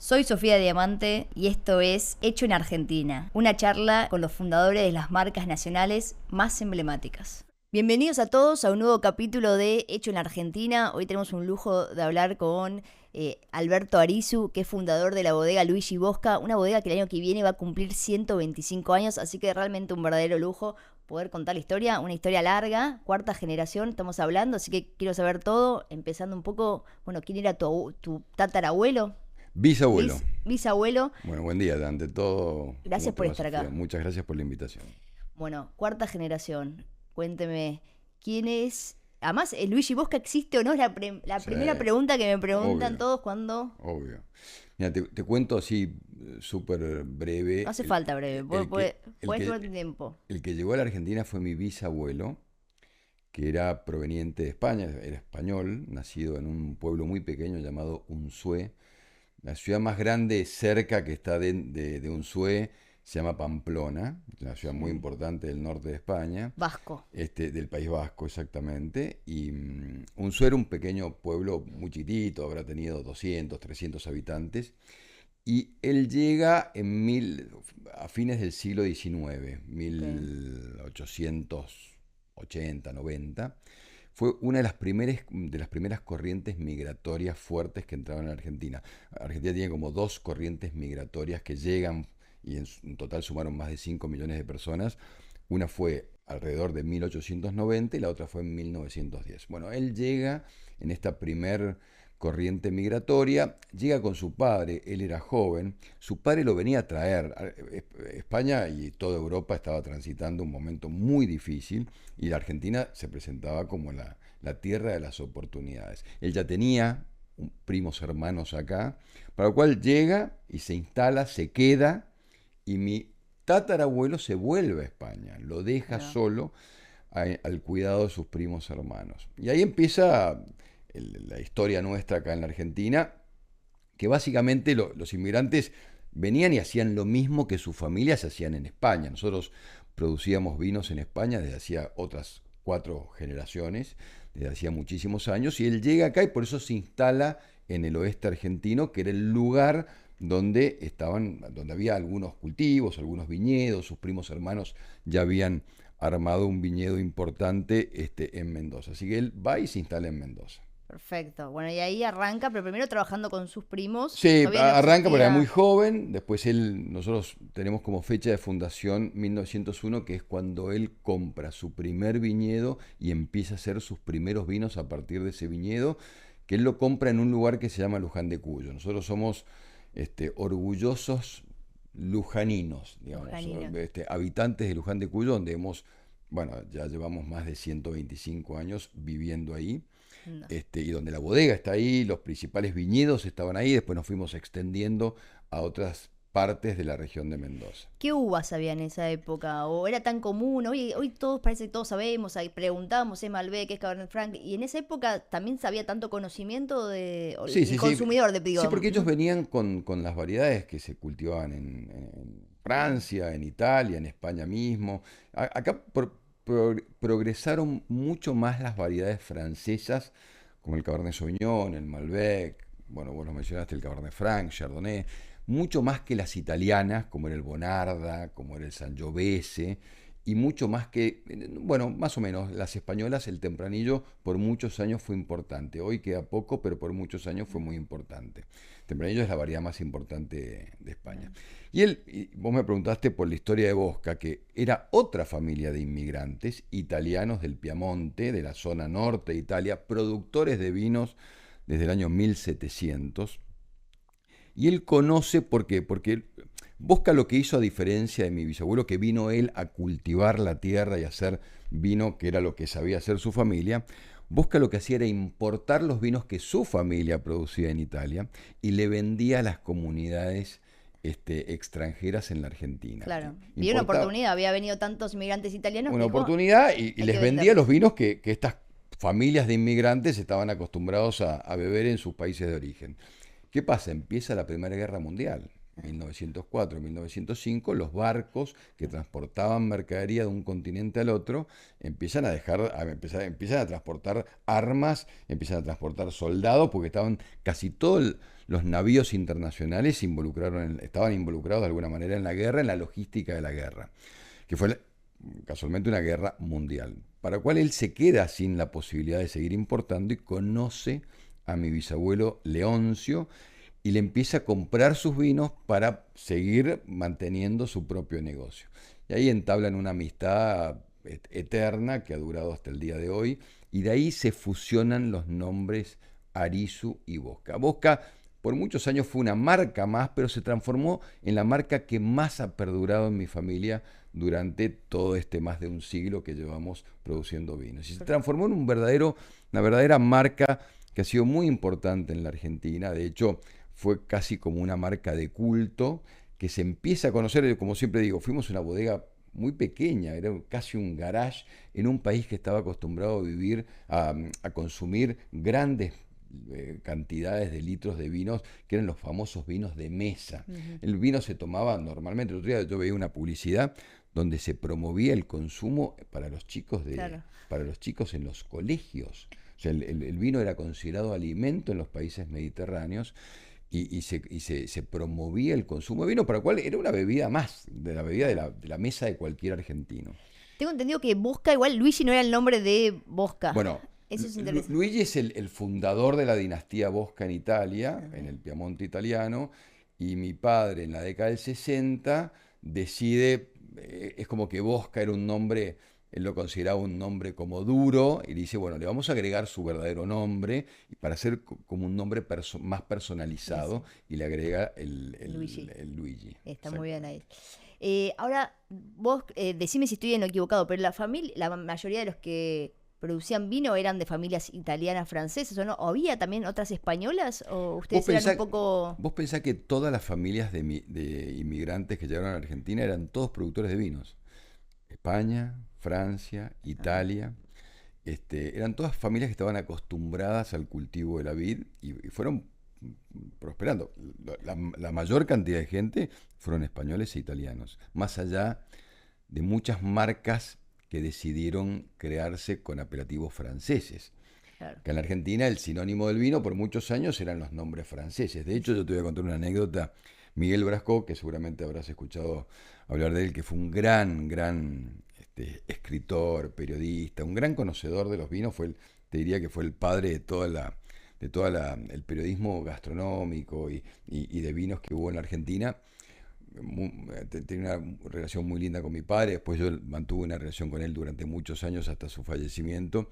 Soy Sofía Diamante y esto es Hecho en Argentina, una charla con los fundadores de las marcas nacionales más emblemáticas. Bienvenidos a todos a un nuevo capítulo de Hecho en Argentina. Hoy tenemos un lujo de hablar con Alberto Arizu, que es fundador de la bodega Luigi Bosca, una bodega que el año que viene va a cumplir 125 años, así que realmente un verdadero lujo poder contar la historia, una historia larga, cuarta generación estamos hablando, así que quiero saber todo, empezando un poco, bueno, ¿quién era tu tatarabuelo? Bisabuelo. Bisabuelo. Bueno, buen día, ante todo. ¿Cómo Gracias te por va, estar Sofía? acá. Muchas gracias por la invitación. Bueno, cuarta generación. Cuénteme, ¿quién es? Además, ¿el Luigi Bosca existe o no? Es la Sí, primera pregunta que me preguntan obvio, todos cuando... obvio. Mira, te cuento así súper No breve. hace falta breve, El que, el podés tomarte que, tiempo. el que llegó a la Argentina fue mi bisabuelo, que era proveniente de España, era español, nacido en un pueblo muy pequeño llamado Unzué. La ciudad más grande cerca que está de Unzué se llama Pamplona, una ciudad muy Sí. importante del norte de España. Vasco. Del País Vasco, exactamente. Y Unzué era un pequeño pueblo muy chiquitito, habrá tenido 200, 300 habitantes. Y él llega a fines del siglo XIX, Ok. 1880, 90. Fue una de las primeras corrientes migratorias fuertes que entraron en Argentina. Argentina tiene como dos corrientes migratorias que llegan y en total sumaron más de 5 millones de personas. Una fue alrededor de 1890 y la otra fue en 1910. Bueno, él llega en esta primer corriente migratoria, llega con su padre, él era joven, su padre lo venía a traer. España y toda Europa estaba transitando un momento muy difícil y la Argentina se presentaba como la tierra de las oportunidades. Él ya tenía primos hermanos acá, para lo cual llega y se instala, se queda, y mi tatarabuelo se vuelve a España, lo deja Claro. solo al cuidado de sus primos hermanos. Y ahí empieza la historia nuestra acá en la Argentina, que básicamente los inmigrantes venían y hacían lo mismo que sus familias hacían en España. Nosotros producíamos vinos en España desde hacía otras 4 generaciones, desde hacía muchísimos años, y él llega acá y por eso se instala en el oeste argentino, que era el lugar donde había algunos cultivos, algunos viñedos. Sus primos hermanos ya habían armado un viñedo importante en Mendoza. Así que él va y se instala en Mendoza. Perfecto. Bueno, y ahí arranca, pero primero trabajando con sus primos. Sí, Todavía no arranca porque era muy existía... joven. Después nosotros tenemos como fecha de fundación 1901, que es cuando él compra su primer viñedo y empieza a hacer sus primeros vinos a partir de ese viñedo, que él lo compra en un lugar que se llama Luján de Cuyo. Nosotros somos orgullosos lujaninos, Los digamos, caninos. habitantes de Luján de Cuyo, donde bueno, ya llevamos más de 125 años viviendo ahí, No. y donde la bodega está ahí, los principales viñedos estaban ahí, después nos fuimos extendiendo a otras partes de la región de Mendoza. ¿Qué uvas había en esa época? ¿O era tan común? Hoy todos parece que todos sabemos, ahí preguntamos, es Malbec, es Cabernet Franc, y en esa época también sabía tanto conocimiento de o Sí, el sí, sí. consumidor, Sí, digo, porque ellos ¿no? venían con las variedades que se cultivaban en Francia, en Italia, en España mismo. Acá progresaron mucho más las variedades francesas, como el Cabernet Sauvignon, el Malbec, bueno, vos lo mencionaste, el Cabernet Franc, Chardonnay, mucho más que las italianas, como era el Bonarda, como era el Sangiovese, y mucho más que, bueno, más o menos, las españolas, el tempranillo por muchos años fue importante. Hoy queda poco, pero por muchos años fue muy importante. Tempranillo es la variedad más importante de España. Y vos me preguntaste por la historia de Bosca, que era otra familia de inmigrantes italianos del Piamonte, de la zona norte de Italia, productores de vinos desde el año 1700. Y él conoce, ¿por qué? Porque Bosca lo que hizo, a diferencia de mi bisabuelo, que vino él a cultivar la tierra y a hacer vino, que era lo que sabía hacer su familia, Bosca lo que hacía era importar los vinos que su familia producía en Italia y le vendía a las comunidades extranjeras en la Argentina. Claro. Vio una Importaba oportunidad, había venido tantos inmigrantes italianos que una dijo, oportunidad y hay que les vendía los venderles. vinos que estas familias de inmigrantes estaban acostumbrados a beber en sus países de origen. ¿Qué pasa? Empieza la Primera Guerra Mundial. 1904, 1905, los barcos que transportaban mercadería de un continente al otro empiezan a transportar armas, empiezan a transportar soldados, porque casi todos los navíos internacionales estaban involucrados de alguna manera en la guerra, en la logística de la guerra, que fue casualmente una guerra mundial, para la cual él se queda sin la posibilidad de seguir importando y conoce a mi bisabuelo Leoncio, y le empieza a comprar sus vinos para seguir manteniendo su propio negocio. Y ahí entablan una amistad eterna que ha durado hasta el día de hoy, y de ahí se fusionan los nombres Arisu y Bosca. Bosca por muchos años fue una marca más, pero se transformó en la marca que más ha perdurado en mi familia durante todo este más de un siglo que llevamos produciendo vinos. Y se transformó en una verdadera marca que ha sido muy importante en la Argentina. De hecho, fue casi como una marca de culto que se empieza a conocer. Como siempre digo, fuimos una bodega muy pequeña, era casi un garage en un país que estaba acostumbrado a vivir, a consumir grandes cantidades de litros de vinos, que eran los famosos vinos de mesa. Uh-huh. El vino se tomaba normalmente. El otro día yo veía una publicidad donde se promovía el consumo para los chicos para los chicos en los colegios. O sea, el vino era considerado alimento en los países mediterráneos, y se promovía el consumo de vino, para el cual era una bebida más, de la bebida de la mesa de cualquier argentino. Tengo entendido que Bosca, igual Luigi no era el nombre de Bosca. Bueno, eso es interesante. Luigi es el fundador de la dinastía Bosca en Italia, uh-huh, en el Piamonte italiano, y mi padre en la década del 60 decide, es como que Bosca era un nombre, él lo consideraba un nombre como duro, y dice, bueno, le vamos a agregar su verdadero nombre para hacer como un nombre más personalizado, sí, y le agrega el Luigi. Está muy bien ahí. Ahora, vos decime si estoy en lo equivocado, pero la mayoría de los que producían vino eran de familias italianas, francesas, ¿o no? ¿O había también otras españolas? ¿O ustedes eran un poco...? Vos pensás que todas las familias de inmigrantes que llegaron a la Argentina eran todos productores de vinos. España, Francia, Italia, eran todas familias que estaban acostumbradas al cultivo de la vid, y fueron prosperando. La mayor cantidad de gente fueron españoles e italianos, más allá de muchas marcas que decidieron crearse con apelativos franceses. Claro. Que en la Argentina el sinónimo del vino por muchos años eran los nombres franceses. De hecho, yo te voy a contar una anécdota. Miguel Brasco, que seguramente habrás escuchado hablar de él, que fue un gran escritor, periodista, un gran conocedor de los vinos, te diría que fue el padre de el periodismo gastronómico y de vinos que hubo en la Argentina. Tenía una relación muy linda con mi padre. Después yo mantuve una relación con él durante muchos años hasta su fallecimiento,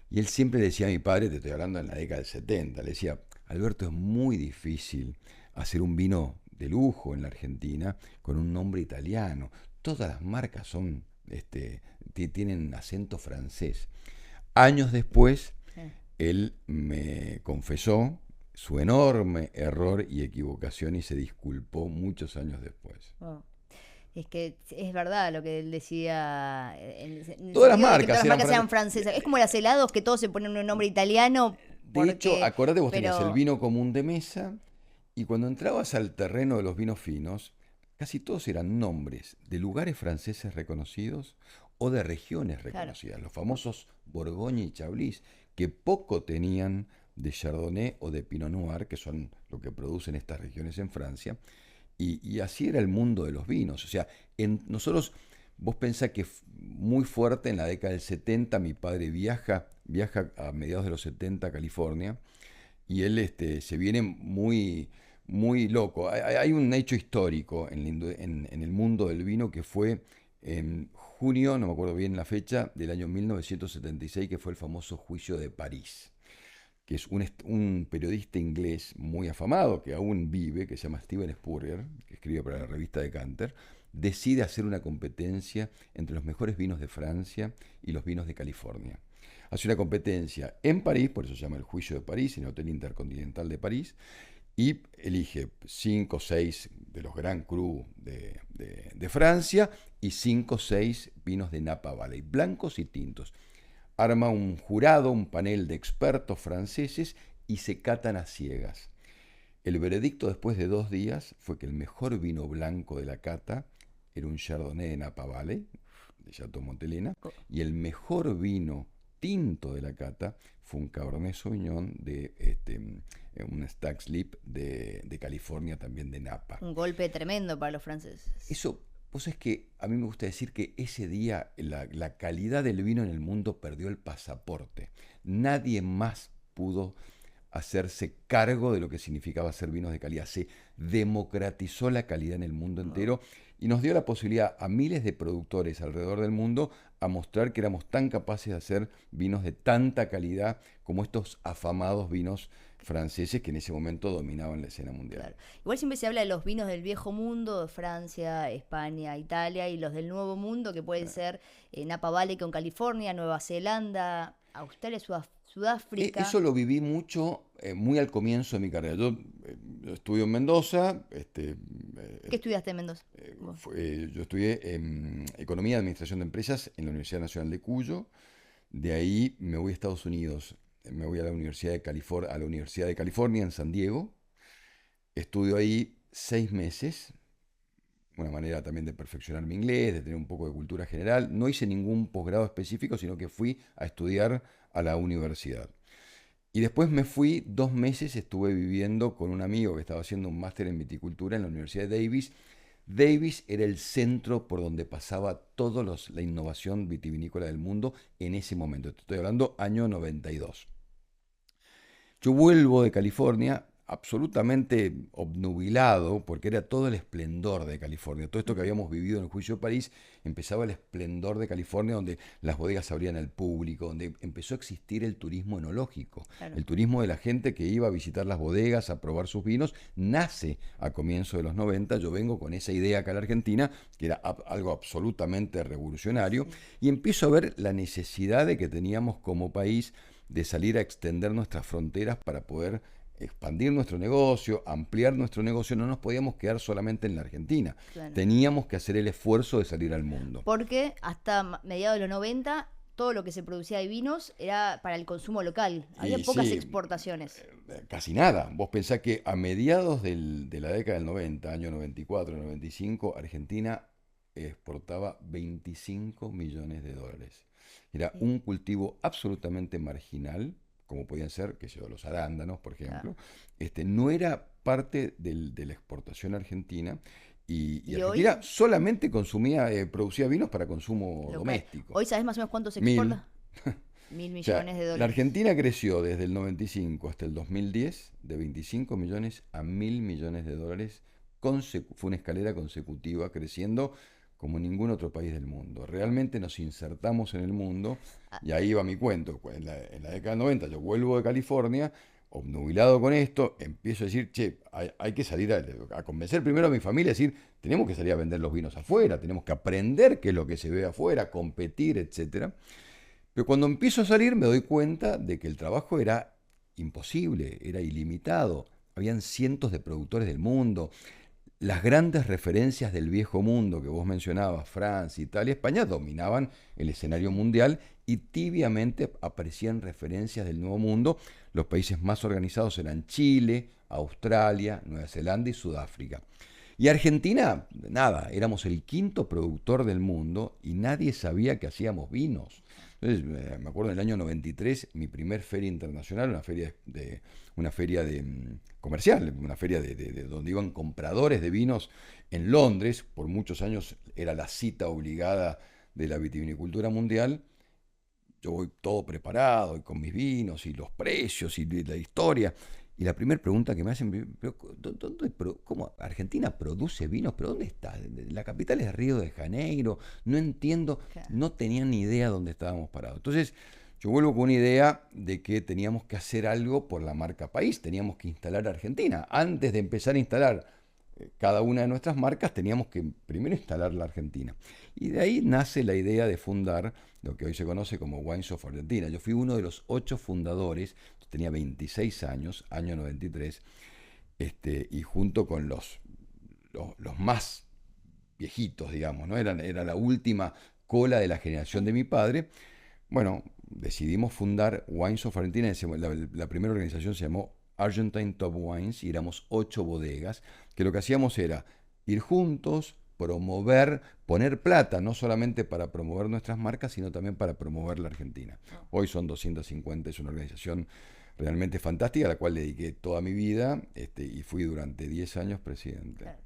y él siempre le decía a mi padre, te estoy hablando en la década del 70, le decía, Alberto, es muy difícil hacer un vino de lujo en la Argentina con un nombre italiano. Todas las marcas tienen acento francés. Años después, él me confesó su enorme error y equivocación y se disculpó muchos años después. Oh. Es que es verdad lo que él decía. Todas las marcas eran francesas. Es como los helados, que todos se ponen un nombre italiano. De hecho, acordate, vos tenías el vino común de mesa, y cuando entrabas al terreno de los vinos finos, casi todos eran nombres de lugares franceses reconocidos o de regiones reconocidas. Claro. Los famosos Borgoña y Chablis, que poco tenían de Chardonnay o de Pinot Noir, que son lo que producen estas regiones en Francia. Y así era el mundo de los vinos. O sea, nosotros, vos pensás que muy fuerte en la década del 70, mi padre viaja a mediados de los 70 a California, y él se viene muy, muy loco. Hay un hecho histórico en el mundo del vino, que fue en junio, no me acuerdo bien la fecha, del año 1976, que fue el famoso juicio de París, que es un periodista inglés muy afamado, que aún vive, que se llama Steven Spurrier, que escribe para la revista Decanter, decide hacer una competencia entre los mejores vinos de Francia y los vinos de California. Hace una competencia en París, por eso se llama el Juicio de París, en el Hotel Intercontinental de París, y elige 5 o 6 de los Grand Cru de Francia y 5 o 6 vinos de Napa Valley, blancos y tintos. Arma un jurado, un panel de expertos franceses, y se catan a ciegas. El veredicto después de 2 días fue que el mejor vino blanco de la cata era un Chardonnay de Napa Valley, de Chateau Montelena, y el mejor vino tinto de la cata fue un Cabernet Sauvignon de un Stag Leap de California, también de Napa. Un golpe tremendo para los franceses. Eso, vos es que a mí me gusta decir que ese día la calidad del vino en el mundo perdió el pasaporte. Nadie más pudo hacerse cargo de lo que significaba hacer vinos de calidad. Se democratizó la calidad en el mundo entero y nos dio la posibilidad a miles de productores alrededor del mundo a mostrar que éramos tan capaces de hacer vinos de tanta calidad como estos afamados vinos franceses que en ese momento dominaban la escena mundial. Claro. Igual siempre se habla de los vinos del viejo mundo, de Francia, España, Italia, y los del nuevo mundo, que pueden ser Napa Valley con California, Nueva Zelanda, Australia, Sudáfrica. Eso lo viví mucho, muy al comienzo de mi carrera. Yo estudio en Mendoza. ¿Qué estudiaste en Mendoza? Yo estudié Economía y Administración de Empresas en la Universidad Nacional de Cuyo. De ahí me voy a Estados Unidos. Me voy a la Universidad de California en San Diego. Estudio ahí 6 meses. Una manera también de perfeccionar mi inglés, de tener un poco de cultura general. No hice ningún posgrado específico, sino que fui a estudiar a la universidad. Y después me fui 2 meses, estuve viviendo con un amigo que estaba haciendo un máster en viticultura en la Universidad de Davis. Davis era el centro por donde pasaba toda la innovación vitivinícola del mundo en ese momento. Estoy hablando año 92. Yo vuelvo de California absolutamente obnubilado, porque era todo el esplendor de California. Todo esto que habíamos vivido en el Juicio de París, empezaba el esplendor de California, donde las bodegas se abrían al público, donde empezó a existir el turismo enológico. Claro. El turismo de la gente que iba a visitar las bodegas, a probar sus vinos, nace a comienzos de los 90. Yo vengo con esa idea acá a la Argentina, que era algo absolutamente revolucionario, y empiezo a ver la necesidad de que teníamos como país de salir a extender nuestras fronteras para poder expandir nuestro negocio, ampliar nuestro negocio. No nos podíamos quedar solamente en la Argentina. Claro. Teníamos que hacer el esfuerzo de salir al mundo. Porque hasta mediados de los 90, todo lo que se producía de vinos era para el consumo local. Había pocas exportaciones. Casi nada. Vos pensás que a mediados de la década del 90, año 94, 95, Argentina exportaba 25 millones de dólares. Era un cultivo absolutamente marginal, como podían ser, que yo, los arándanos, por ejemplo. Claro. No era parte de la exportación argentina, y Argentina hoy solamente producía vinos para consumo doméstico. ¿Hoy sabes más o menos cuánto se exporta? 1.000 millones de dólares. La Argentina creció desde el 95 hasta el 2010 de 25 millones a 1.000 millones de dólares. Fue una escalera consecutiva, creciendo como ningún otro país del mundo. Realmente nos insertamos en el mundo, y ahí va mi cuento. En la década del 90 yo vuelvo de California, obnubilado con esto, empiezo a decir, hay que salir a convencer primero a mi familia, a decir, tenemos que salir a vender los vinos afuera, tenemos que aprender qué es lo que se ve afuera, competir, etc. Pero cuando empiezo a salir me doy cuenta de que el trabajo era imposible, era ilimitado. Habían cientos de productores del mundo. Las grandes referencias del viejo mundo que vos mencionabas, Francia, Italia, España, dominaban el escenario mundial, y tibiamente aparecían referencias del nuevo mundo. Los países más organizados eran Chile, Australia, Nueva Zelanda y Sudáfrica. Y Argentina, nada, éramos el 5º productor del mundo y nadie sabía que hacíamos vinos. Entonces, me acuerdo en el año 93, mi primer feria internacional, una feria comercial, una feria de donde iban compradores de vinos en Londres. Por muchos años era la cita obligada de la vitivinicultura mundial. Yo voy todo preparado, y con mis vinos y los precios y la historia. Y la primera pregunta que me hacen, ¿cómo Argentina produce vinos? ¿Pero dónde está? La capital es Río de Janeiro. No entiendo, claro. No tenían ni idea dónde estábamos parados. Entonces, yo vuelvo con una idea de que teníamos que hacer algo por la marca país. Teníamos que instalar Argentina. Antes de empezar a instalar cada una de nuestras marcas, teníamos que primero instalar la Argentina. Y de ahí nace la idea de fundar lo que hoy se conoce como Wines of Argentina. Yo fui uno de los 8 fundadores, tenía 26 años, año 93, y junto con los más viejitos, digamos, ¿no? Era la última cola de la generación de mi padre. Bueno, decidimos fundar Wines of Argentina. La primera organización se llamó Argentine Top Wines y éramos 8 bodegas, que lo que hacíamos era ir juntos, promover, poner plata, no solamente para promover nuestras marcas, sino también para promover la Argentina. Hoy son 250, es una organización realmente fantástica, a la cual le dediqué toda mi vida y fui durante 10 años presidente. Claro.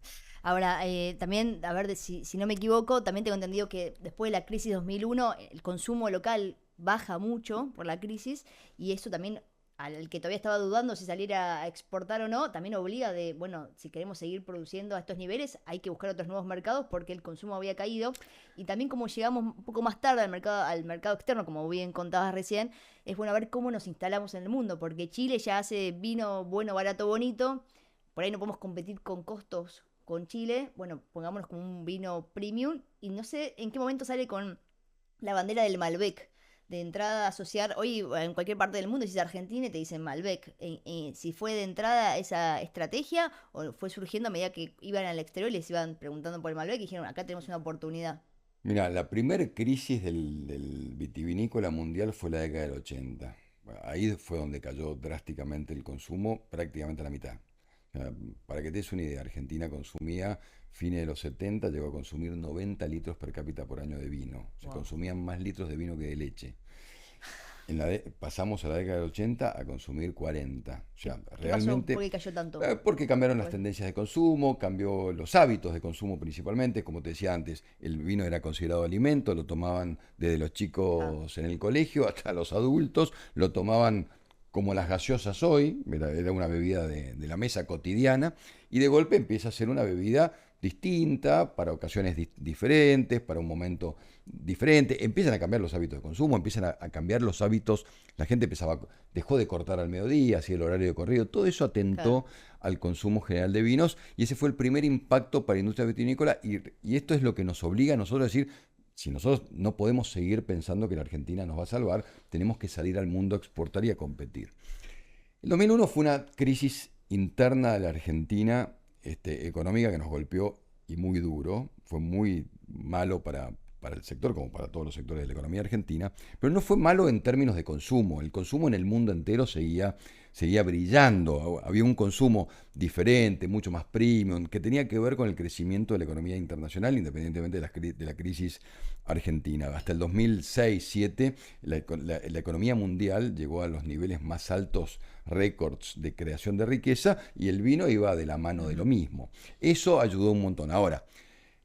Ahora, también, a ver, si no me equivoco, también tengo entendido que después de la crisis 2001, el consumo local baja mucho por la crisis y eso también, al que todavía estaba dudando si salir a exportar o no, también obliga de, bueno, si queremos seguir produciendo a estos niveles, hay que buscar otros nuevos mercados porque el consumo había caído. Y también como llegamos un poco más tarde al mercado externo, como bien contabas recién, es bueno ver cómo nos instalamos en el mundo, porque Chile ya hace vino bueno, barato, bonito. Por ahí no podemos competir con costos con Chile. Bueno, pongámonos como un vino premium. Y no sé en qué momento sale con la bandera del Malbec. De entrada asociar, hoy en cualquier parte del mundo, si es Argentina, te dicen Malbec. Si fue de entrada esa estrategia o fue surgiendo a medida que iban al exterior y les iban preguntando por el Malbec y dijeron, acá tenemos una oportunidad. Mira, la primera crisis del vitivinícola mundial fue la década del 80. Bueno, ahí fue donde cayó drásticamente el consumo, prácticamente a la mitad. O sea, para que te des una idea, Argentina consumía, fines de los 70, llegó a consumir 90 litros per cápita por año de vino. Se Wow. consumían más litros de vino que de leche. Pasamos a la década del 80 a consumir 40. O ¿Qué, sea, qué pasó? ¿Por realmente qué cayó tanto? porque cambiaron las Pues, tendencias de consumo, cambió los hábitos de consumo principalmente, como te decía antes, el vino era considerado alimento, lo tomaban desde los ah, chicos en el colegio hasta los adultos, lo tomaban como las gaseosas hoy, era una bebida de la mesa cotidiana, y de golpe empieza a ser una bebida distinta, para ocasiones diferentes, para un momento diferente, empiezan a cambiar los hábitos de consumo, empiezan a cambiar los hábitos, la gente dejó de cortar al mediodía, hacía el horario de corrido, todo eso claro. atentó al consumo general de vinos y ese fue el primer impacto para la industria vitivinícola y esto es lo que nos obliga a nosotros a decir, si nosotros no podemos seguir pensando que la Argentina nos va a salvar, tenemos que salir al mundo a exportar y a competir. El 2001 fue una crisis interna de la Argentina económica que nos golpeó y muy duro. Fue muy malo para el sector, como para todos los sectores de la economía argentina, pero no fue malo en términos de consumo. El consumo en el mundo entero seguía brillando. Había un consumo diferente, mucho más premium, que tenía que ver con el crecimiento de la economía internacional, independientemente de la crisis argentina. Hasta el 2006-2007, la economía mundial llegó a los niveles más altos récords de creación de riqueza y el vino iba de la mano de lo Ujú. mismo. Eso ayudó un montón. Ahora,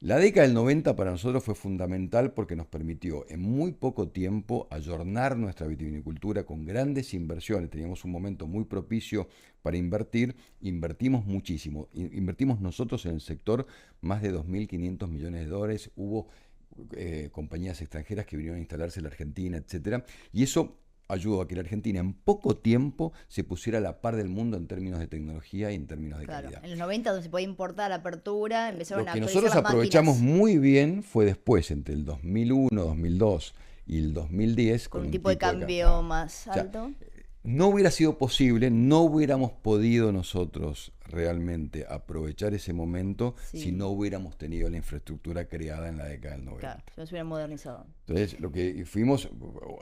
la década del 90 para nosotros fue fundamental porque nos permitió en muy poco tiempo ayornar nuestra vitivinicultura con grandes inversiones. Teníamos un momento muy propicio para invertir, invertimos muchísimo. Invertimos nosotros en el sector más de 2.500 millones de dólares. Hubo compañías extranjeras que vinieron a instalarse en la Argentina, etcétera. Y eso ayudó a que la Argentina en poco tiempo se pusiera a la par del mundo en términos de tecnología y en términos de Claro, calidad. en los 90 donde se podía importar apertura, empezaron Lo a que actualizar nosotros las aprovechamos máquinas muy bien fue después, entre el 2001, 2002 y el 2010, con con un un tipo de tipo de cambio cambio. más O sea, alto. no hubiera sido posible, no hubiéramos podido nosotros realmente aprovechar ese momento si Sí, no hubiéramos tenido la infraestructura creada en la década del claro, 90. se nos hubieran modernizado. Entonces, lo que fuimos,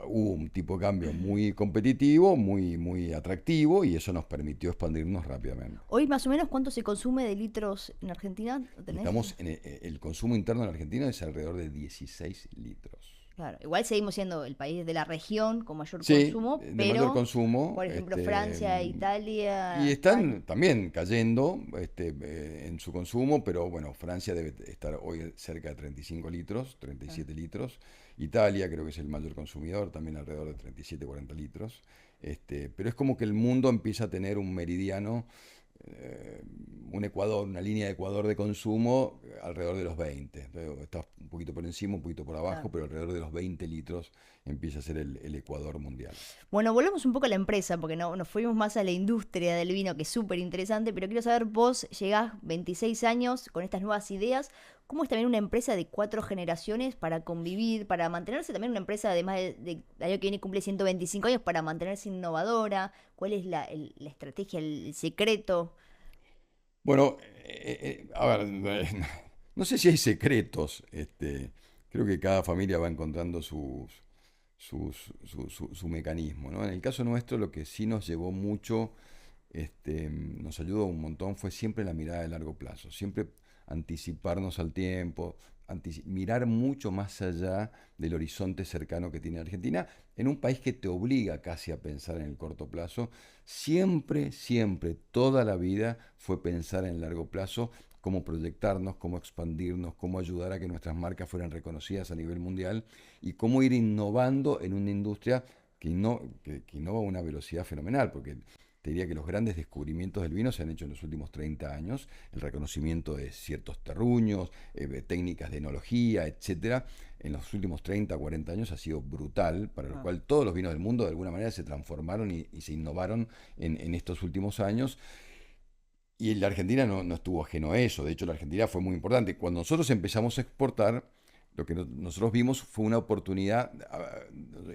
hubo un tipo de cambio muy competitivo, muy atractivo, y eso nos permitió expandirnos rápidamente. Hoy más o menos cuánto se consume de litros en Argentina, ¿lo Y tenés? estamos el consumo interno en la Argentina es alrededor de 16 litros. Claro, igual seguimos siendo el país de la región con mayor Sí, consumo, de mayor pero consumo, por ejemplo Francia, y Italia, España. están también cayendo en su consumo, pero bueno, Francia debe estar hoy cerca de 35 litros, Claro. 37 litros. Italia creo que es el mayor consumidor, también alrededor de 37, 40 litros. Pero es como que el mundo empieza a tener un meridiano, eh, un Ecuador, una línea de Ecuador de consumo alrededor de los 20. Entonces, está un poquito por encima, un poquito por abajo, Claro. pero alrededor de los 20 litros empieza a ser el Ecuador mundial. Bueno, volvemos un poco a la empresa, porque no, nos fuimos más a la industria del vino, que es súper interesante, pero quiero saber, vos llegás 26 años con estas nuevas ideas, ¿cómo es también una empresa de 4 generaciones para convivir, para mantenerse también una empresa, además de año que viene cumple 125 años, para mantenerse innovadora? ¿Cuál es la estrategia, el secreto? Bueno, a ver, no sé si hay secretos. Creo que cada familia va encontrando su mecanismo, ¿no? En el caso nuestro, lo que sí nos llevó mucho nos ayudó un montón fue siempre la mirada de largo plazo, siempre anticiparnos al tiempo, mirar mucho más allá del horizonte cercano que tiene Argentina, en un país que te obliga casi a pensar en el corto plazo. Siempre, siempre, toda la vida fue pensar en largo plazo, cómo proyectarnos, cómo expandirnos, cómo ayudar a que nuestras marcas fueran reconocidas a nivel mundial y cómo ir innovando en una industria que innova a una velocidad fenomenal, porque te diría que los grandes descubrimientos del vino se han hecho en los últimos 30 años, el reconocimiento de ciertos terruños, técnicas de enología, etcétera, en los últimos 30, 40 años ha sido brutal, para lo cual todos los vinos del mundo de alguna manera se transformaron y se innovaron en estos últimos años. Y la Argentina no estuvo ajeno a eso, de hecho la Argentina fue muy importante. Cuando nosotros empezamos a exportar, lo que nosotros vimos fue una oportunidad,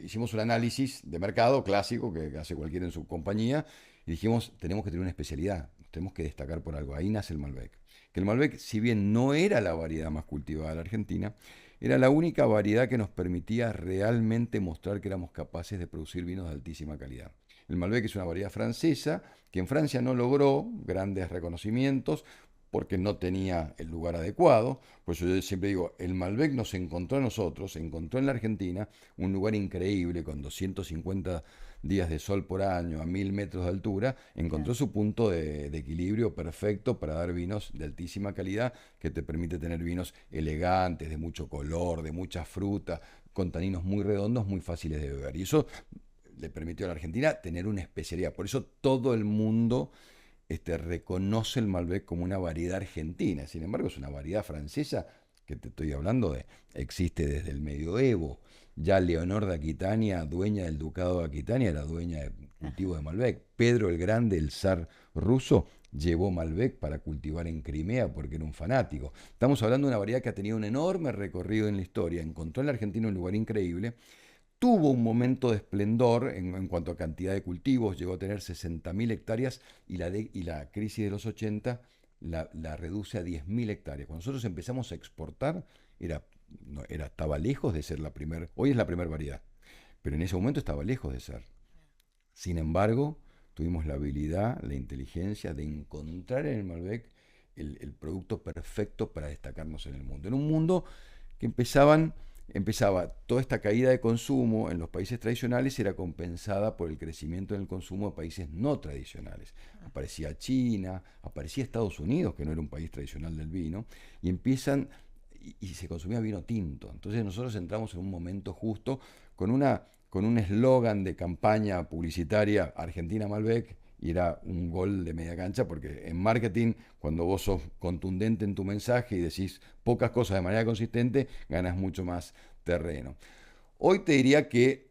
hicimos un análisis de mercado clásico que hace cualquiera en su compañía y dijimos, tenemos que tener una especialidad, tenemos que destacar por algo. Ahí nace el Malbec. Que el Malbec, si bien no era la variedad más cultivada de la Argentina, era la única variedad que nos permitía realmente mostrar que éramos capaces de producir vinos de altísima calidad. El Malbec es una variedad francesa que en Francia no logró grandes reconocimientos porque no tenía el lugar adecuado. Por eso yo siempre digo, el Malbec nos encontró a nosotros, encontró en la Argentina un lugar increíble con 250 días de sol por año a 1000 metros de altura, encontró su punto de equilibrio perfecto para dar vinos de altísima calidad que te permite tener vinos elegantes, de mucho color, de mucha fruta, con taninos muy redondos, muy fáciles de beber. Y eso le permitió a la Argentina tener una especialidad. Por eso todo el mundo reconoce el Malbec como una variedad argentina. Sin embargo, es una variedad francesa que te estoy hablando de, existe desde el medioevo. Ya Leonor de Aquitania, dueña del ducado de Aquitania, era dueña del cultivo de Malbec. Pedro el Grande, el zar ruso, llevó Malbec para cultivar en Crimea porque era un fanático. Estamos hablando de una variedad que ha tenido un enorme recorrido en la historia. Encontró en la Argentina un lugar increíble. Tuvo un momento de esplendor en cuanto a cantidad de cultivos, llegó a tener 60.000 hectáreas y la crisis de los 80 la reduce a 10.000 hectáreas. Cuando nosotros empezamos a exportar, estaba lejos de ser la primera, hoy es la primera variedad, pero en ese momento estaba lejos de ser. Sin embargo, tuvimos la habilidad, la inteligencia de encontrar en el Malbec el producto perfecto para destacarnos en el mundo. En un mundo que empezaba toda esta caída de consumo en los países tradicionales era compensada por el crecimiento en el consumo de países no tradicionales. Aparecía China, aparecía Estados Unidos, que no era un país tradicional del vino, y y se consumía vino tinto. Entonces nosotros entramos en un momento justo con un eslogan de campaña publicitaria Argentina Malbec, y era un gol de media cancha, porque en marketing, cuando vos sos contundente en tu mensaje y decís pocas cosas de manera consistente, ganas mucho más terreno. Hoy te diría que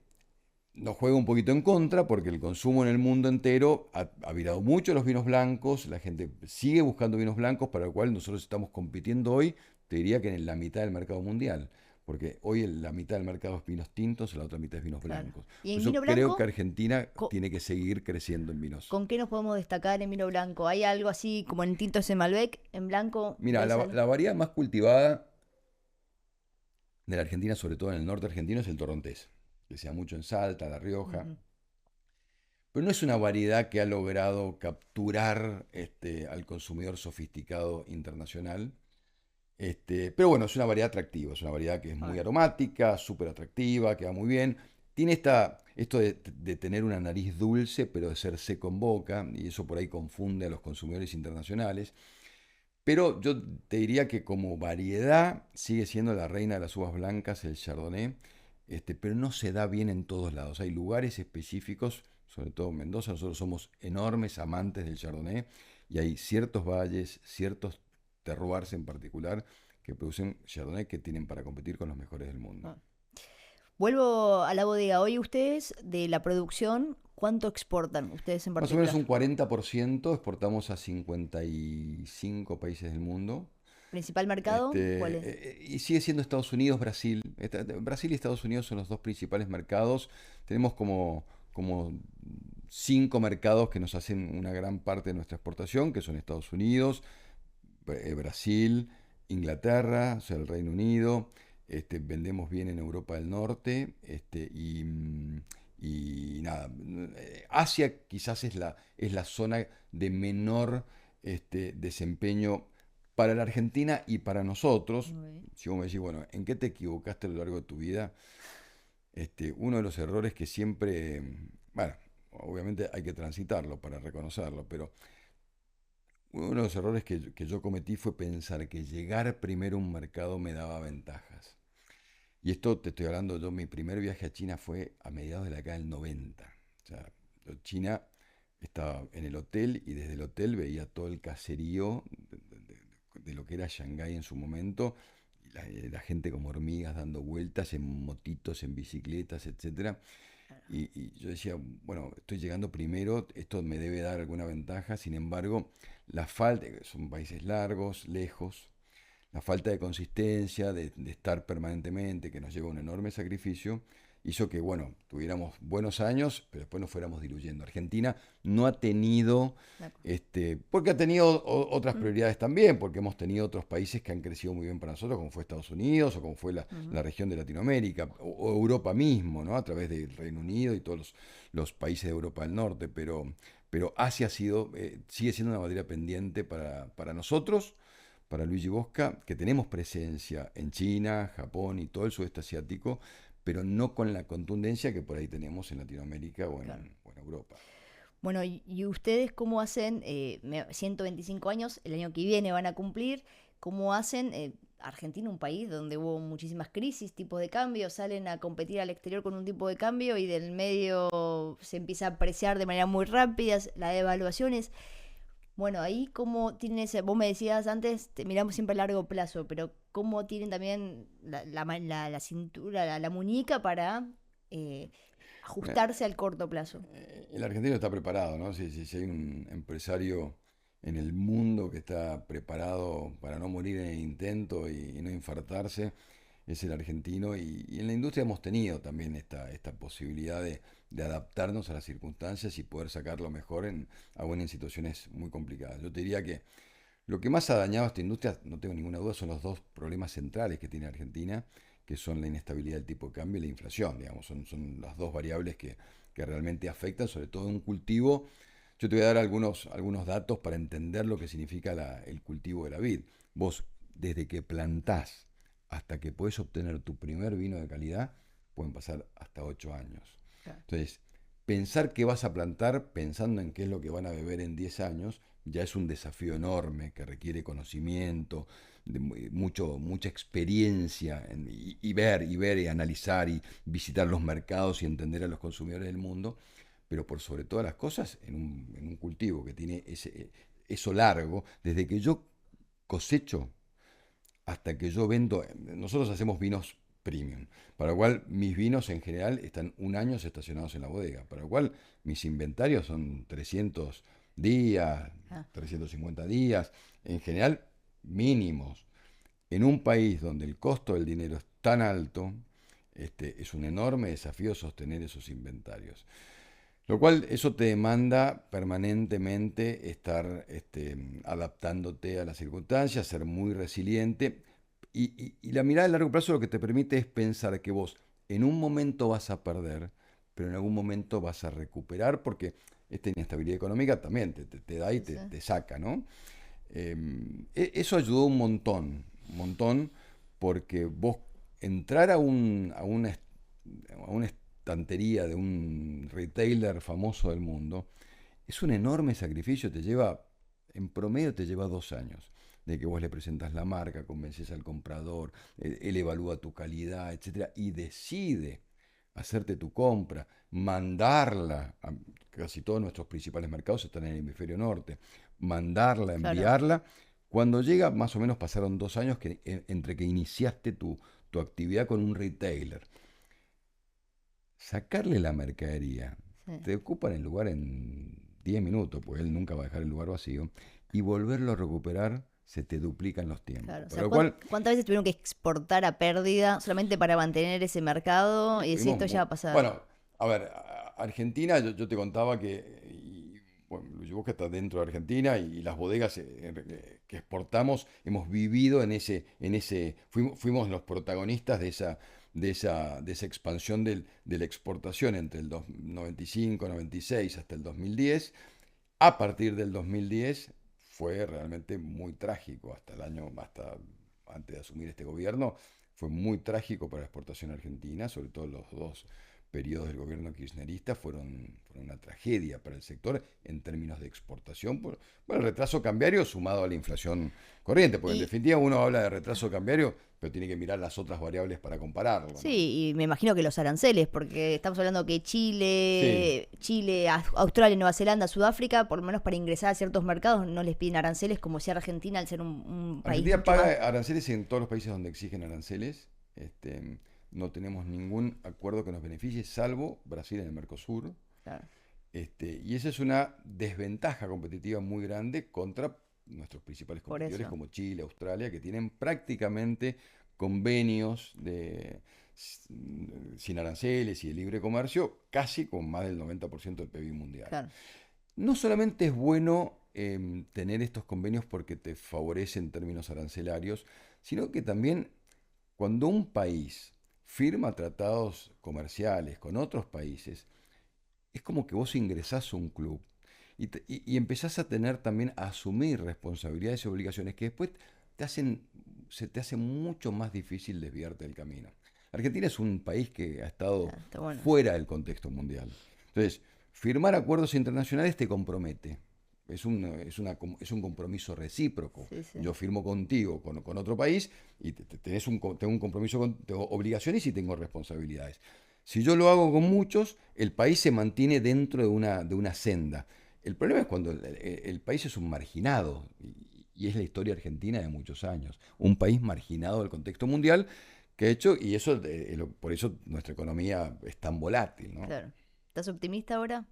nos juega un poquito en contra, porque el consumo en el mundo entero ha virado mucho los vinos blancos, la gente sigue buscando vinos blancos, para lo cual nosotros estamos compitiendo hoy, te diría que en la mitad del mercado mundial. Porque hoy la mitad del mercado es vinos tintos, la otra mitad es vinos blancos. ¿Y Por en eso vino creo que blanco? Argentina tiene que seguir creciendo en vinos. ¿Con qué nos podemos destacar en vino blanco? ¿Hay algo así como en tintos en Malbec? ¿En blanco? Mira, ¿Ves algo? la variedad más cultivada de la Argentina, sobre todo en el norte argentino, es el torrontés, que se da mucho en Salta, La Rioja. Ujú. Pero no es una variedad que ha logrado capturar al consumidor sofisticado internacional. Pero bueno, es una variedad atractiva, es una variedad que es muy Bueno, aromática, súper atractiva, que va muy bien. Tiene esto de tener una nariz dulce, pero de ser seco en boca, y eso por ahí confunde a los consumidores internacionales. Pero yo te diría que como variedad sigue siendo la reina de las uvas blancas, el Chardonnay, pero no se da bien en todos lados. Hay lugares específicos, sobre todo en Mendoza, nosotros somos enormes amantes del Chardonnay y hay ciertos valles, ciertos terroirs en particular que producen Chardonnay que tienen para competir con los mejores del mundo. ah. Vuelvo a la bodega. Hoy ustedes, de la producción, ¿cuánto exportan ustedes en Más o menos particular? un 40% exportamos a 55 países del mundo. ¿Principal mercado? ¿Cuál es? Y sigue siendo Estados Unidos, Brasil. Brasil y Estados Unidos son los dos principales mercados. Tenemos como 5 mercados que nos hacen una gran parte de nuestra exportación, que son Estados Unidos, Brasil, Inglaterra, o sea, el Reino Unido. Vendemos bien en Europa del Norte Y nada, Asia quizás es la zona de menor desempeño para la Argentina y para nosotros. Ok. Si vos me decís, bueno, ¿en qué te equivocaste a lo largo de tu vida? Uno de los errores que siempre, bueno, obviamente hay que transitarlo para reconocerlo, pero uno de los errores que yo cometí fue pensar que llegar primero a un mercado me daba ventajas. Y esto te estoy hablando, mi primer viaje a China fue a mediados de la década del 90. O sea, China estaba en el hotel y desde el hotel veía todo el caserío de lo que era Shanghái en su momento, y la gente como hormigas dando vueltas en motitos, en bicicletas, etcétera. Y yo decía, bueno, estoy llegando primero, esto me debe dar alguna ventaja, sin embargo, la falta, son países largos, lejos, la falta de consistencia, de estar permanentemente, que nos lleva a un enorme sacrificio, hizo que, bueno, tuviéramos buenos años, pero después nos fuéramos diluyendo. Argentina no ha tenido, De acuerdo. porque ha tenido otras Mm, prioridades también, porque hemos tenido otros países que han crecido muy bien para nosotros, como fue Estados Unidos o como fue ujú. la región de Latinoamérica, o Europa mismo, ¿no? A través del Reino Unido y todos los países de Europa del Norte, pero Asia ha sido, sigue siendo una materia pendiente para nosotros, para Luigi Bosca, que tenemos presencia en China, Japón y todo el sudeste asiático, pero no con la contundencia que por ahí tenemos en Latinoamérica Claro. o en Europa. Bueno, y ustedes cómo hacen, 125 años, el año que viene van a cumplir, cómo hacen, Argentina, un país donde hubo muchísimas crisis, tipos de cambio, salen a competir al exterior con un tipo de cambio y del medio se empieza a apreciar de manera muy rápida la devaluaciones. Bueno, ahí cómo tienen ese, vos me decías antes, miramos siempre a largo plazo, pero cómo tienen también la cintura, la muñeca para eh, Eh, ajustarse al corto plazo. el argentino está preparado, ¿no? Si hay un empresario en el mundo que está preparado para no morir en el intento y no infartarse, es el argentino. Y en la industria hemos tenido también esta posibilidad de adaptarnos a las circunstancias y poder sacar lo mejor aún en situaciones muy complicadas. Yo te diría que lo que más ha dañado a esta industria, no tengo ninguna duda, son los dos problemas centrales que tiene Argentina, que son la inestabilidad del tipo de cambio y la inflación, digamos, son las dos variables que realmente afectan, sobre todo en un cultivo. Yo te voy a dar algunos datos para entender lo que significa el cultivo de la vid. Vos, desde que plantás hasta que puedes obtener tu primer vino de calidad, pueden pasar hasta 8 años. Claro. Entonces, pensar que vas a plantar pensando en qué es lo que van a beber en 10 años ya es un desafío enorme que requiere conocimiento, mucha experiencia y ver y analizar y visitar los mercados y entender a los consumidores del mundo, pero por sobre todas las cosas en un cultivo que tiene eso largo, desde que yo cosecho hasta que yo vendo. Nosotros hacemos vinos premium, para lo cual mis vinos en general están un año estacionados en la bodega, para lo cual mis inventarios son 300 días, Ah, 350 días, en general mínimos. En un país donde el costo del dinero es tan alto, es un enorme desafío sostener esos inventarios. Lo cual eso te demanda permanentemente estar adaptándote a las circunstancias, ser muy resiliente. Y la mirada a largo plazo lo que te permite es pensar que vos en un momento vas a perder, pero en algún momento vas a recuperar, porque esta inestabilidad económica también te da y sí, sí. te saca, ¿no? Eso ayudó un montón, porque vos entrar a una estantería de un retailer famoso del mundo es un enorme sacrificio, en promedio te lleva 2 años. De que vos le presentas la marca, convences al comprador, él evalúa tu calidad, etcétera, y decide hacerte tu compra, mandarla, casi todos nuestros principales mercados están en el hemisferio norte, mandarla, Claro. enviarla. Cuando llega, más o menos pasaron 2 años entre que iniciaste tu actividad con un retailer. Sacarle la mercadería, Sí. te ocupan el lugar en 10 minutos, pues él nunca va a dejar el lugar vacío, y volverlo a recuperar se te duplican los tiempos. Claro, o Para sea, lo cual, ¿cuántas veces tuvieron que exportar a pérdida solamente para mantener ese mercado y decir tuvimos esto ya va a pasar? bueno, a ver, Argentina, yo te contaba bueno, Luis Busca está dentro de Argentina y las bodegas que exportamos hemos vivido fuimos los protagonistas de esa expansión de la exportación entre el 95, 96 hasta el 2010. A partir del 2010 fue realmente muy trágico, hasta antes de asumir este gobierno, fue muy trágico para la exportación argentina, sobre todo los dos periodos del gobierno kirchnerista fueron una tragedia para el sector en términos de exportación, el retraso cambiario sumado a la inflación corriente, porque en Y definitiva uno habla de retraso cambiario, pero tiene que mirar las otras variables para compararlo, ¿no? sí, y me imagino que los aranceles, porque estamos hablando que Sí, Chile, Australia, Nueva Zelanda, Sudáfrica, por lo menos para ingresar a ciertos mercados no les piden aranceles como si Argentina, al ser un país Argentina mucho más... paga aranceles en todos los países donde exigen aranceles. No tenemos ningún acuerdo que nos beneficie, salvo Brasil en el Mercosur. Claro, Y esa es una desventaja competitiva muy grande contra nuestros principales por competidores eso. como Chile, Australia, que tienen prácticamente convenios sin aranceles y de libre comercio, casi con más del 90% del PIB mundial. Claro. No solamente es bueno tener estos convenios porque te favorecen en términos arancelarios, sino que también cuando un país firma tratados comerciales con otros países, es como que vos ingresás a un club y empezás a tener también a asumir responsabilidades y obligaciones que después te hacen, se te hace mucho más difícil desviarte del camino. Argentina es un país que ha estado Está bueno eso. fuera del contexto mundial. Entonces, firmar acuerdos internacionales te compromete. Es un compromiso recíproco. Sí, sí. Yo firmo contigo, con otro país, y tengo un compromiso, tengo obligaciones y tengo responsabilidades. Si yo lo hago con muchos, el país se mantiene dentro de una senda. El problema es cuando el país es un marginado, y es la historia argentina de muchos años. Un país marginado del contexto mundial que ha hecho, y eso, por eso nuestra economía es tan volátil, ¿no? Claro. ¿Estás optimista ahora?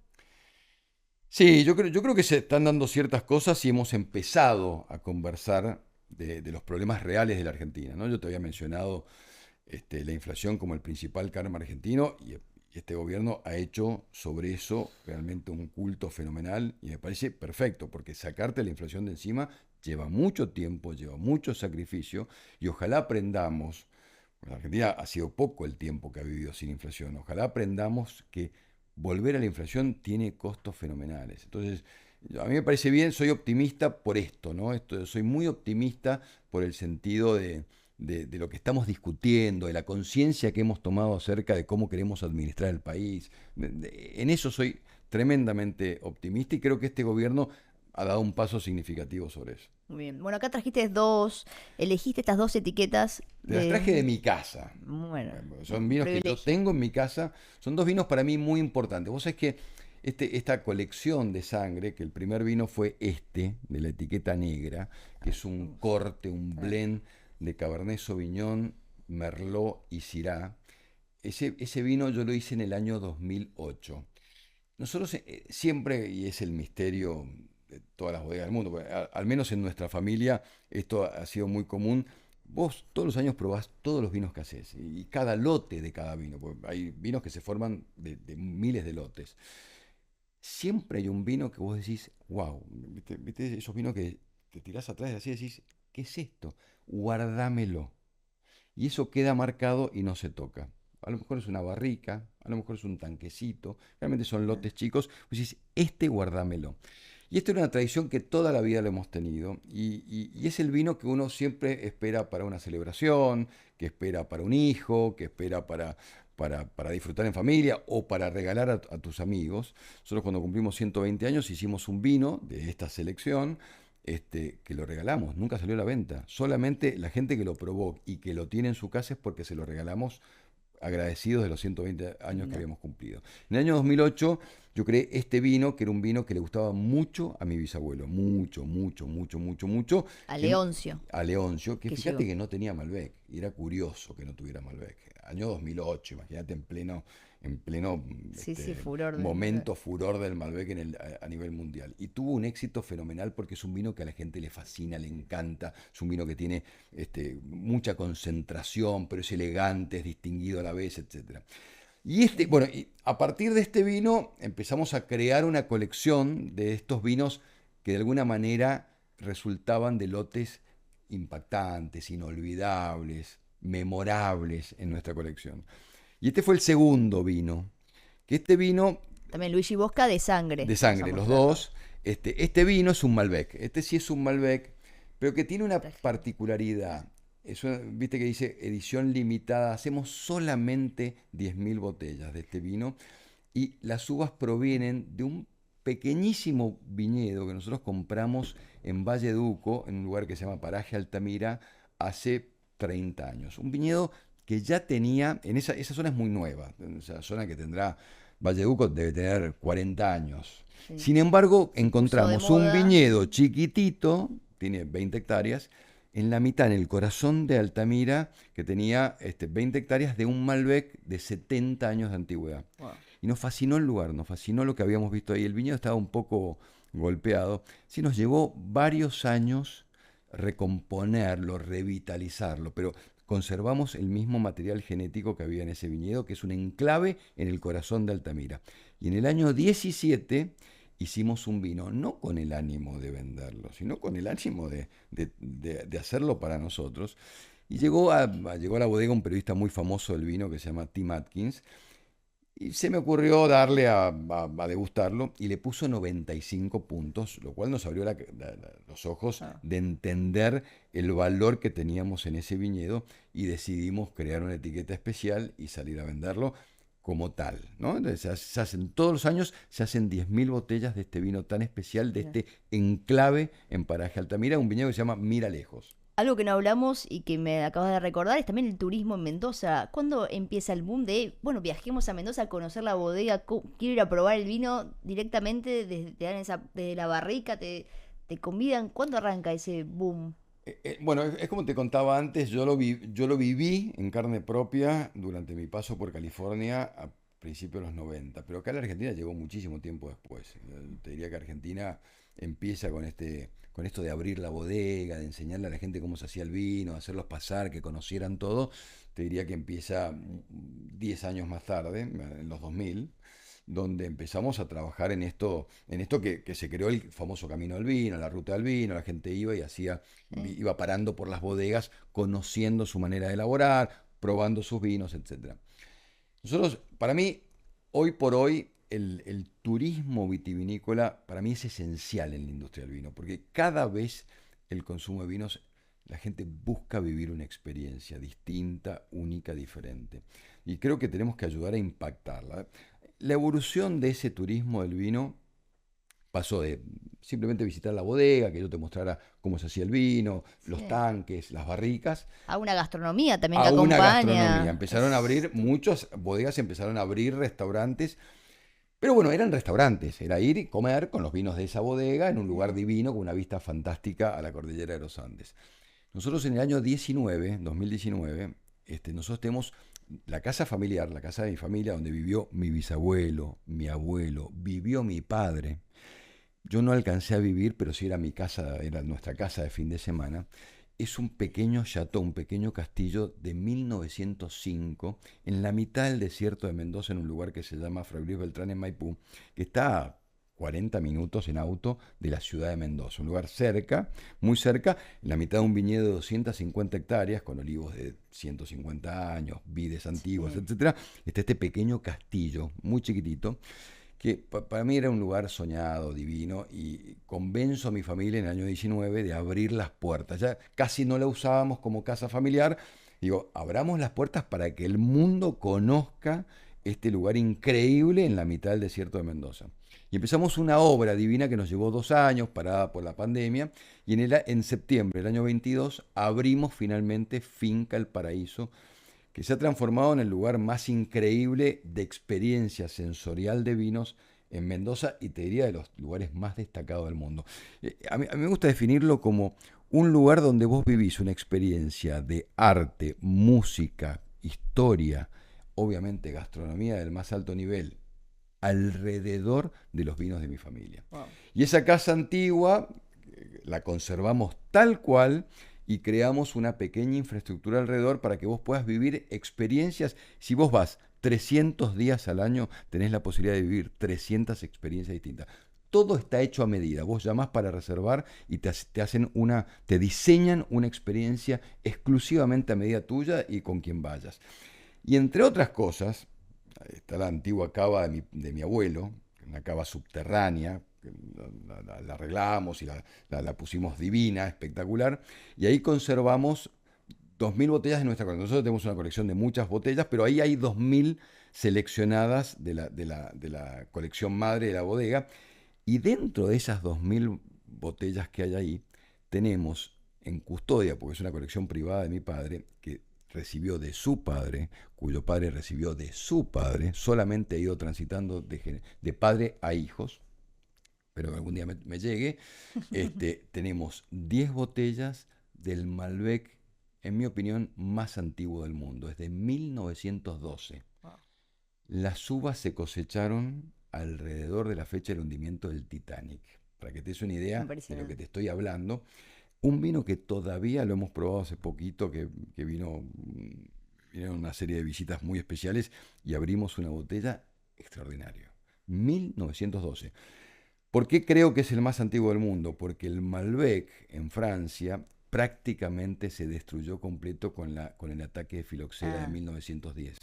Sí, yo creo que se están dando ciertas cosas y hemos empezado a conversar de los problemas reales de la Argentina, ¿no? Yo te había mencionado la inflación como el principal karma argentino y este gobierno ha hecho sobre eso realmente un culto fenomenal y me parece perfecto porque sacarte la inflación de encima lleva mucho tiempo, lleva mucho sacrificio y ojalá aprendamos, la Argentina ha sido poco el tiempo que ha vivido sin inflación, ojalá aprendamos que volver a la inflación tiene costos fenomenales. Entonces, a mí me parece bien, soy optimista por esto, ¿no? Soy muy optimista por el sentido de lo que estamos discutiendo, de la conciencia que hemos tomado acerca de cómo queremos administrar el país. En eso soy tremendamente optimista y creo que este gobierno ha dado un paso significativo sobre eso. Muy bien. Bueno, acá elegiste estas dos etiquetas Te las traje de de... mi casa. Bueno, Son un vinos que yo privilegio. tengo en mi casa. Son dos vinos para mí muy importantes. Vos sabés que esta colección de sangre, que el primer vino fue de la etiqueta negra, que es un corte, un Claro. blend de Cabernet Sauvignon, Merlot y Syrah. Ese vino yo lo hice en el año 2008. Nosotros siempre, y es el misterio de todas las bodegas del mundo, porque al menos en nuestra familia esto ha sido muy común. Vos todos los años probás todos los vinos que haces y cada lote de cada vino, porque hay vinos que se forman de miles de lotes. Siempre hay un vino que vos decís, wow, ¿viste esos vinos que te tirás atrás y así decís, ¿qué es esto? Guardámelo. Y eso queda marcado y no se toca. A lo mejor es una barrica, a lo mejor es un tanquecito, realmente son lotes chicos. Pues dices, guardámelo. Y esto es una tradición que toda la vida lo hemos tenido y es el vino que uno siempre espera para una celebración, que espera para un hijo, que espera para disfrutar en familia o para regalar a tus amigos. Nosotros cuando cumplimos 120 años hicimos un vino de esta selección que lo regalamos, nunca salió a la venta. Solamente la gente que lo probó y que lo tiene en su casa es porque se lo regalamos agradecidos de los 120 años que Lindo. habíamos cumplido. En el año 2008 yo creé este vino, que era un vino que le gustaba mucho a mi bisabuelo, mucho, mucho, mucho, mucho, mucho, A que, Leoncio, a Leoncio, que que fíjate llegó. que no tenía Malbec, y era curioso que no tuviera Malbec. Año 2008, imagínate en pleno Sí, sí, furor del Malbec. momento furor del Malbec a nivel mundial. Y tuvo un éxito fenomenal porque es un vino que a la gente le fascina, le encanta, es un vino que tiene mucha concentración, pero es elegante, es distinguido a la vez, etcétera. Bueno, y a partir de este vino empezamos a crear una colección de estos vinos que de alguna manera resultaban de lotes impactantes, inolvidables. memorables en nuestra colección. Y este fue el segundo vino, que este vino También Luigi Bosca de sangre. de Vamos a sangre, los mostrarlo. dos, este vino es un Malbec, este sí es un Malbec, pero que tiene una Está genial. particularidad. Viste que dice edición limitada, hacemos solamente 10.000 botellas de este vino y las uvas provienen de un pequeñísimo viñedo que nosotros compramos en Valle Duco, en un lugar que se llama Paraje Altamira, hace 30 años. Un viñedo que ya tenía, esa zona es muy nueva, esa zona que tendrá, Valleduco debe tener 40 años. Sí. Sin embargo, Se puso de encontramos un moda. viñedo chiquitito, tiene 20 hectáreas, en la mitad, en el corazón de Altamira, que tenía 20 hectáreas de un Malbec de 70 años de antigüedad. Wow. Y nos fascinó el lugar, nos fascinó lo que habíamos visto ahí. El viñedo estaba un poco golpeado. Sí, nos llevó varios años recomponerlo, revitalizarlo, pero conservamos el mismo material genético que había en ese viñedo, que es un enclave en el corazón de Altamira. Y en el año 17 hicimos un vino, no con el ánimo de venderlo, sino con el ánimo de hacerlo para nosotros. Y llegó a la bodega un periodista muy famoso del vino que se llama Tim Atkins, y se me ocurrió darle a degustarlo y le puso 95 puntos, lo cual nos abrió los ojos Ah. de entender el valor que teníamos en ese viñedo y decidimos crear una etiqueta especial y salir a venderlo como tal, ¿no? Entonces, se hacen todos los años, se hacen 10.000 botellas de este vino tan especial, de Mira. este enclave en Paraje Altamira, un viñedo que se llama Mira Lejos. Algo que no hablamos y que me acabas de recordar es también el turismo en Mendoza. ¿Cuándo empieza el boom de, bueno, viajemos a Mendoza a conocer la bodega, quiero ir a probar el vino directamente, te dan desde la barrica, te convidan? ¿Cuándo arranca ese boom? Bueno, es como te contaba antes, yo lo viví en carne propia durante mi paso por California a principios de los 90, pero acá en la Argentina llegó muchísimo tiempo después. Te diría que Argentina empieza con esto de abrir la bodega, de enseñarle a la gente cómo se hacía el vino, de hacerlos pasar, que conocieran todo. Te diría que empieza 10 años más tarde, en los 2000, donde empezamos a trabajar en esto que se creó el famoso camino del vino, la ruta del vino. La gente iba y Sí. iba parando por las bodegas, conociendo su manera de elaborar, probando sus vinos, etcétera. Nosotros, para mí, hoy por hoy, el turismo vitivinícola para mí es esencial en la industria del vino, porque cada vez el consumo de vinos, la gente busca vivir una experiencia distinta, única, diferente. Y creo que tenemos que ayudar a impactarla. La evolución de ese turismo del vino pasó de simplemente visitar la bodega, que yo te mostrara cómo se hacía el vino, los Sí. tanques, las barricas, A una gastronomía también que a una gastronomía. acompaña. Empezaron a abrir, muchas bodegas empezaron a abrir restaurantes, pero bueno, eran restaurantes, era ir y comer con los vinos de esa bodega en un lugar Sí. divino con una vista fantástica a la cordillera de los Andes. Nosotros en el año 19, 2019, nosotros tenemos la casa familiar, la casa de mi familia, donde vivió mi bisabuelo, mi abuelo, vivió mi padre. Yo no alcancé a vivir, pero sí era mi casa, era nuestra casa de fin de semana. Es un pequeño chateau, un pequeño castillo de 1905 en la mitad del desierto de Mendoza, en un lugar que se llama Fray Luis Beltrán en Maipú, que está a 40 minutos en auto de la ciudad de Mendoza. Un lugar cerca, muy cerca, en la mitad de un viñedo de 250 hectáreas, con olivos de 150 años, vides antiguos, Sí. etcétera. Está este pequeño castillo, muy chiquitito, que para mí era un lugar soñado, divino, y convenzo a mi familia en el año 19 de abrir las puertas. Ya casi no la usábamos como casa familiar. Digo, abramos las puertas para que el mundo conozca este lugar increíble en la mitad del desierto de Mendoza. Y empezamos una obra divina que nos llevó 2 años, parada por la pandemia, y en septiembre del año 22 abrimos finalmente Finca El Paraíso, que se ha transformado en el lugar más increíble de experiencia sensorial de vinos en Mendoza, y te diría de los lugares más destacados del mundo. A mí me gusta definirlo como un lugar donde vos vivís una experiencia de arte, música, historia, obviamente gastronomía del más alto nivel, alrededor de los vinos de mi familia. Wow. Y esa casa antigua la conservamos tal cual y creamos una pequeña infraestructura alrededor para que vos puedas vivir experiencias. Si vos vas 300 días al año, tenés la posibilidad de vivir 300 experiencias distintas. todo está hecho a medida. Vos llamás para reservar y te diseñan una experiencia exclusivamente a medida tuya y con quien vayas. Y entre otras cosas, está la antigua cava de mi abuelo, una cava subterránea, que la arreglamos y la pusimos divina, espectacular, y ahí conservamos 2.000 botellas de nuestra colección. Nosotros tenemos una colección de muchas botellas, pero ahí hay 2.000 seleccionadas de la colección madre de la bodega, y dentro de esas 2.000 botellas que hay ahí, tenemos en custodia, porque es una colección privada de mi padre, que recibió de su padre, cuyo padre recibió de su padre, solamente ha ido transitando de padre a hijos, pero algún día me llegue. Tenemos 10 botellas del Malbec, en mi opinión, más antiguo del mundo, es de 1912. Wow. Las uvas se cosecharon alrededor de la fecha del hundimiento del Titanic, para que te des una idea de lo que te estoy hablando. Un vino que todavía lo hemos probado hace poquito, que vinieron una serie de visitas muy especiales y abrimos una botella extraordinaria. 1912. ¿Por qué creo que es el más antiguo del mundo? Porque el Malbec en Francia prácticamente se destruyó completo con el ataque de filoxera de 1910.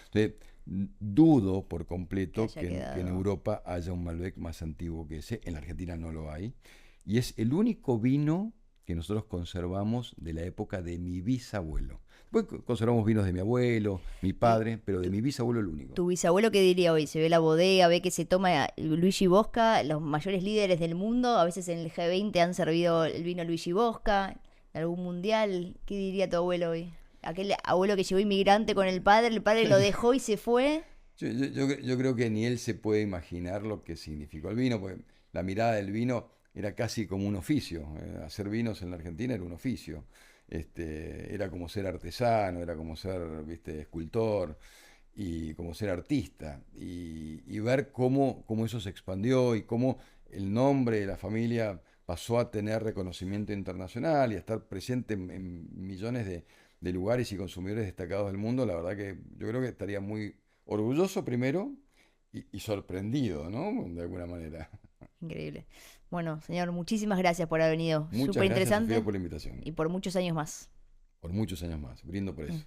Entonces, dudo por completo que en Europa haya un Malbec más antiguo que ese. En la Argentina no lo hay. Y es el único vino que nosotros conservamos de la época de mi bisabuelo. Después conservamos vinos de mi abuelo, mi padre, pero de mi bisabuelo el único. ¿Tu bisabuelo qué diría hoy? Se ve la bodega, ve que se toma Luigi Bosca, los mayores líderes del mundo, a veces en el G20 han servido el vino Luigi Bosca, en algún mundial. ¿Qué diría tu abuelo hoy? Aquel abuelo que llegó inmigrante con el padre lo dejó y se fue. Yo creo que ni él se puede imaginar lo que significó el vino, porque la mirada del vino era casi como un oficio. Hacer vinos en la Argentina era un oficio. Era como ser artesano, era como ser, viste, escultor y como ser artista. Y ver cómo eso se expandió y cómo el nombre de la familia pasó a tener reconocimiento internacional y a estar presente en millones de lugares y consumidores destacados del mundo. La verdad que yo creo que estaría muy orgulloso primero y sorprendido, ¿no? De alguna manera. Increíble. Bueno, señor, muchísimas gracias por haber venido. Muchas Súper gracias, interesante. Sofía, por la invitación. Y por muchos años más. Por muchos años más. Brindo por eso.